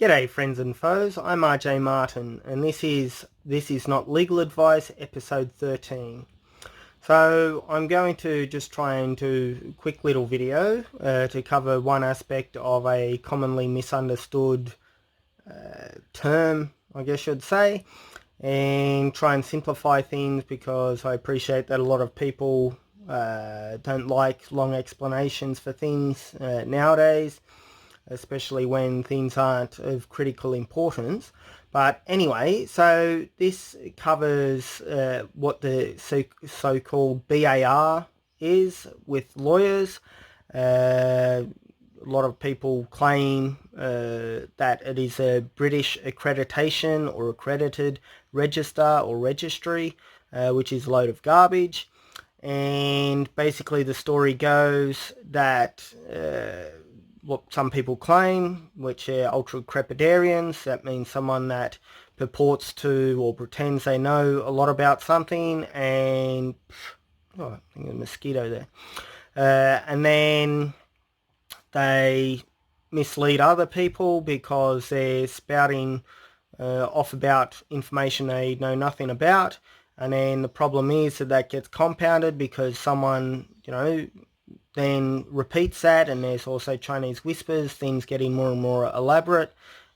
G'day friends and foes, I'm RJ Martin and this is Not Legal Advice, episode 13. So I'm going to just try and do a quick little video to cover one aspect of a commonly misunderstood term, I guess you'd say, and try and simplify things because I appreciate that a lot of people don't like long explanations for things nowadays, especially when things aren't of critical importance. But anyway, so this covers what the so-called B.A.R is with lawyers. A lot of people claim that it is a British accreditation or accredited register or registry, which is a load of garbage. And basically the story goes that what some people claim, which are ultra-crepidarians, that means someone that purports to or pretends they know a lot about something, and I think there's a mosquito there, and then they mislead other people because they're spouting off about information they know nothing about. And then the problem is that gets compounded because someone, then repeats that, and there's also Chinese whispers, things getting more and more elaborate,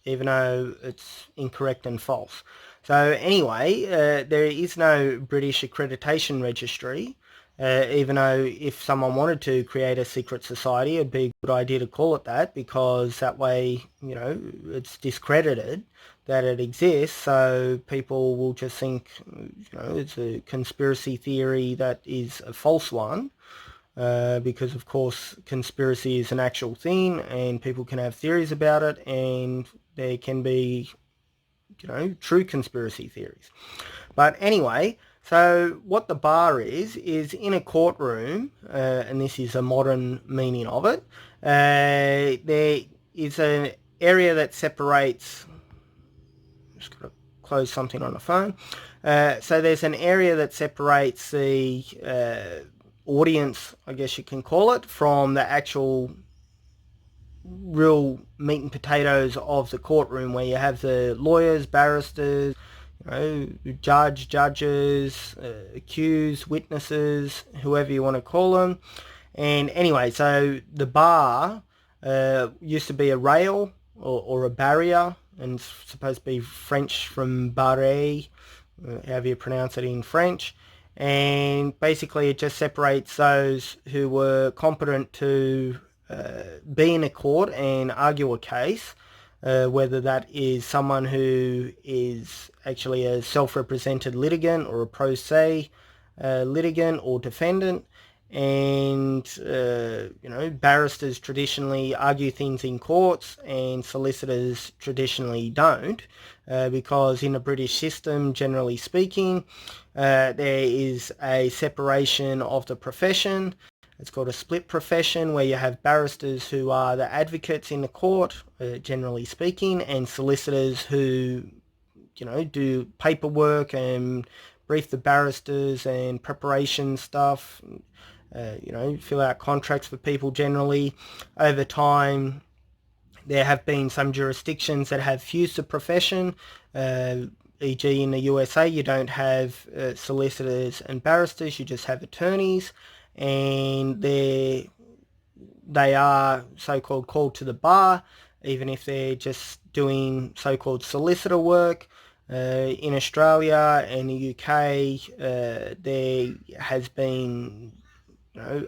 even though it's incorrect and false. So anyway, there is no British accreditation registry, even though if someone wanted to create a secret society, it'd be a good idea to call it that, because that way, it's discredited that it exists, so people will just think, it's a conspiracy theory that is a false one. Because of course conspiracy is an actual thing and people can have theories about it, and there can be true conspiracy theories. But anyway, so what the bar is in a courtroom, and this is a modern meaning of it, there is an area that separates, just got to close something on the phone, so there's an area that separates the audience, I guess you can call it, from the actual real meat and potatoes of the courtroom, where you have the lawyers, barristers, judges, accused, witnesses, whoever you want to call them. And anyway, so the bar used to be a rail or a barrier, and it's supposed to be French from barrer, however you pronounce it in French. And basically it just separates those who were competent to be in a court and argue a case, whether that is someone who is actually a self-represented litigant or a pro se litigant or defendant. And barristers traditionally argue things in courts, and solicitors traditionally don't, because in a British system, generally speaking, there is a separation of the profession. It's called a split profession, where you have barristers who are the advocates in the court, generally speaking, and solicitors who do paperwork and brief the barristers and preparation stuff, fill out contracts for people generally. Over time, there have been some jurisdictions that have fused the profession, e.g. in the USA you don't have solicitors and barristers, you just have attorneys, and they are so-called called to the bar, even if they're just doing so-called solicitor work. In Australia and the UK, there has been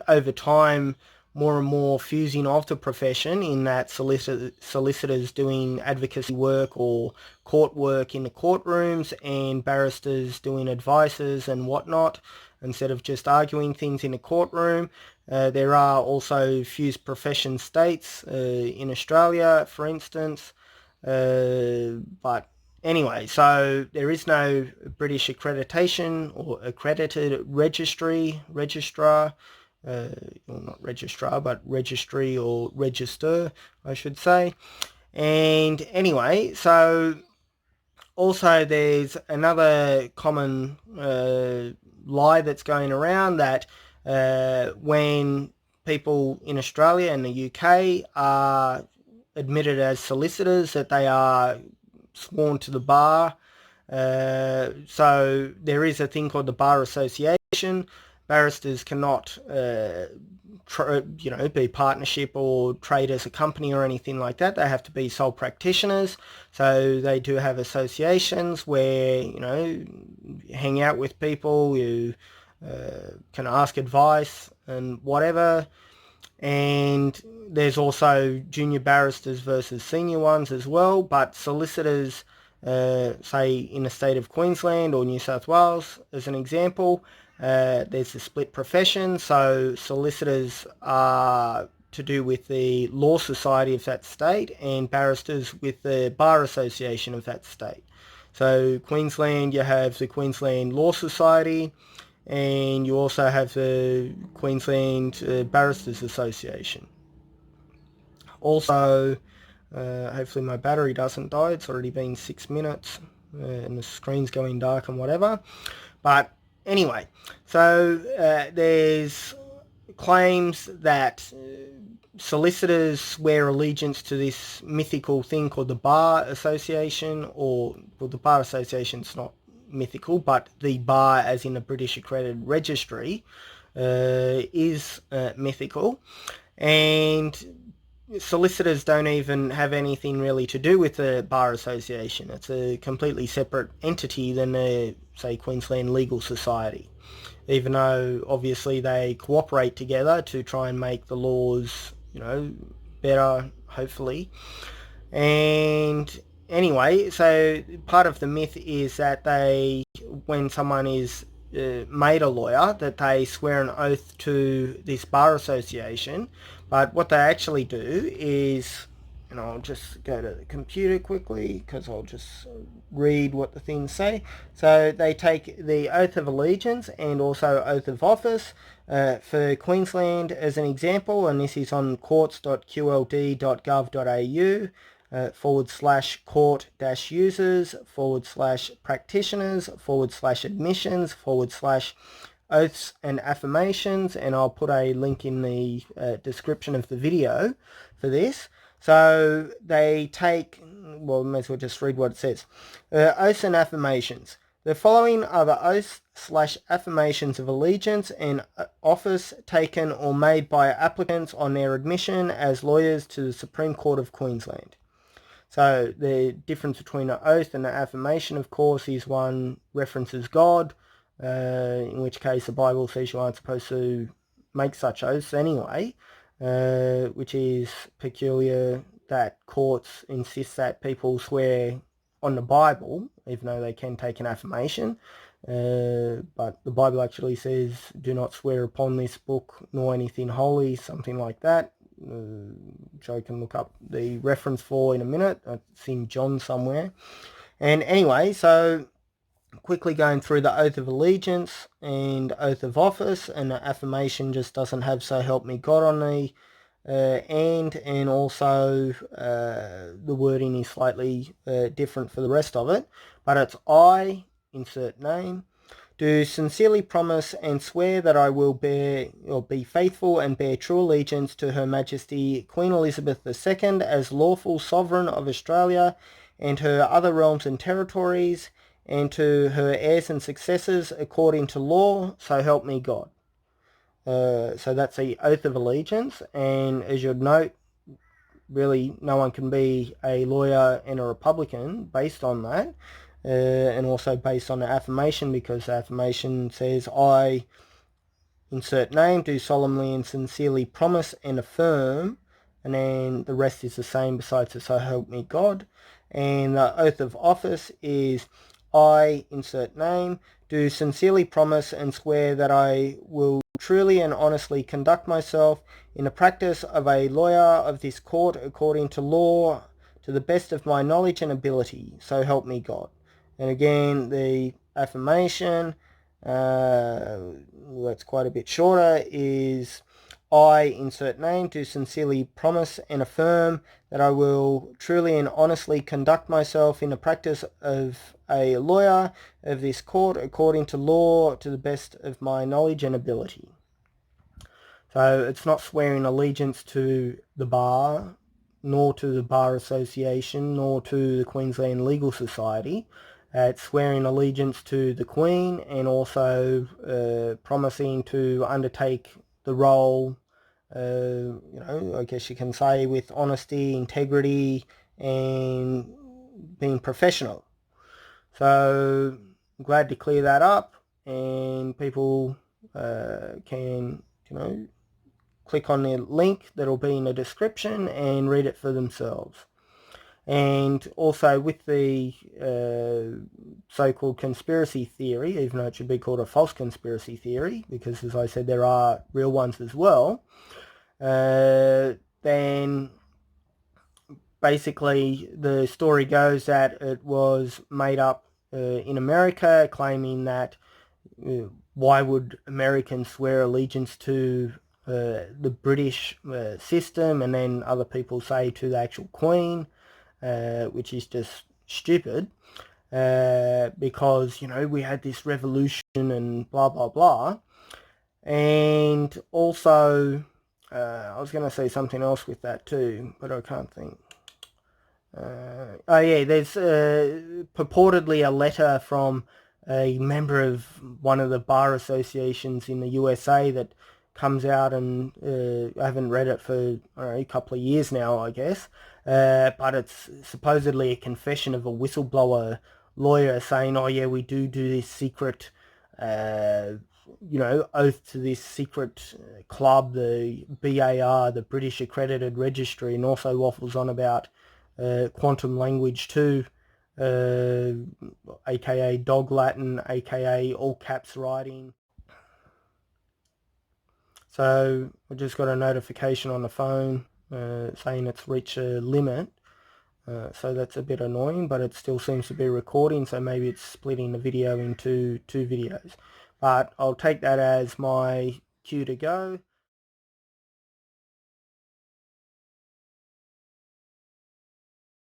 over time more and more fusing of the profession, in that solicitors doing advocacy work or court work in the courtrooms, and barristers doing advices and whatnot, instead of just arguing things in a courtroom. There are also fused profession states in Australia, for instance, but anyway, so there is no British accreditation or accredited registrar, well, not registrar, but registry or register, I should say. And anyway, so also there's another common lie that's going around, that when people in Australia and the UK are admitted as solicitors, that they are sworn to the bar. So there is a thing called the Bar Association. Barristers cannot, be partnership or trade as a company or anything like that. They have to be sole practitioners. So they do have associations where, hang out with people, you can ask advice and whatever. And there's also junior barristers versus senior ones as well. But solicitors, say in the state of Queensland or New South Wales as an example, there's a split profession. So solicitors are to do with the Law Society of that state, and barristers with the Bar Association of that state. So Queensland, you have the Queensland Law Society, and you also have the Queensland Barristers Association. Also, hopefully my battery doesn't die. It's already been 6 minutes and the screen's going dark and whatever. But anyway, so there's claims that solicitors swear allegiance to this mythical thing called the Bar Association, well, the Bar Association's not mythical, but the bar, as in the British Accredited Registry, is mythical. And solicitors don't even have anything really to do with the Bar Association. It's a completely separate entity than the, say, Queensland Legal Society, even though obviously they cooperate together to try and make the laws, better, hopefully. And anyway, so part of the myth is that when someone is made a lawyer, that they swear an oath to this Bar Association. But what they actually do is, and I'll just go to the computer quickly because I'll just read what the things say. So they take the oath of allegiance and also oath of office. For Queensland as an example, and this is on courts.qld.gov.au, /court-users/practitioners/admissions/ oaths and affirmations, and I'll put a link in the description of the video for this. So they take, well, may as well just read what it says. Oaths and affirmations. The following are the oaths/affirmations of allegiance and office taken or made by applicants on their admission as lawyers to the Supreme Court of Queensland. So the difference between an oath and an affirmation, of course, is one references God, in which case the Bible says you aren't supposed to make such oaths anyway, which is peculiar that courts insist that people swear on the Bible, even though they can take an affirmation. But the Bible actually says, do not swear upon this book nor anything holy, something like that, which I can look up the reference for in a minute. It's in John somewhere. And anyway, so quickly going through the oath of allegiance and oath of office, and the affirmation just doesn't have "so help me God" on the and also the wording is slightly different for the rest of it, but it's I, insert name, do sincerely promise and swear that I will bear or be faithful and bear true allegiance to Her Majesty Queen Elizabeth II as lawful sovereign of Australia and her other realms and territories, and to her heirs and successors according to law, so help me God. So that's the oath of allegiance, and as you'd note, really no one can be a lawyer and a Republican based on that, and also based on the affirmation, because the affirmation says, I, insert name, do solemnly and sincerely promise and affirm, and then the rest is the same besides the so help me God. And the oath of office is I, insert name, do sincerely promise and swear that I will truly and honestly conduct myself in the practice of a lawyer of this court according to law to the best of my knowledge and ability, so help me God. And again, the affirmation, that's quite a bit shorter, is I, insert name, do sincerely promise and affirm that I will truly and honestly conduct myself in the practice of a lawyer of this court according to law to the best of my knowledge and ability. So it's not swearing allegiance to the bar nor to the Bar Association, nor to the Queensland Legal Society. It's swearing allegiance to the Queen and also promising to undertake the role, I guess you can say, with honesty, integrity, and being professional. So I'm glad to clear that up, and people can, click on the link that'll be in the description and read it for themselves. And also with the so-called conspiracy theory, even though it should be called a false conspiracy theory, because as I said, there are real ones as well, then basically the story goes that it was made up in America, claiming that why would Americans swear allegiance to the British system, and then other people say to the actual Queen, which is just stupid, because, we had this revolution and blah, blah, blah. And also, I was going to say something else with that too, but I can't think. Oh yeah, there's purportedly a letter from a member of one of the bar associations in the USA that comes out, and I haven't read it for a couple of years now, I guess, but it's supposedly a confession of a whistleblower lawyer saying, oh yeah, we do this secret oath to this secret club, the B.A.R, the British Accredited Registry, and also waffles on about quantum language too, aka dog Latin, aka all caps writing. So I just got a notification on the phone saying it's reached a limit, so that's a bit annoying, but it still seems to be recording, so maybe it's splitting the video into two videos, but I'll take that as my cue to go.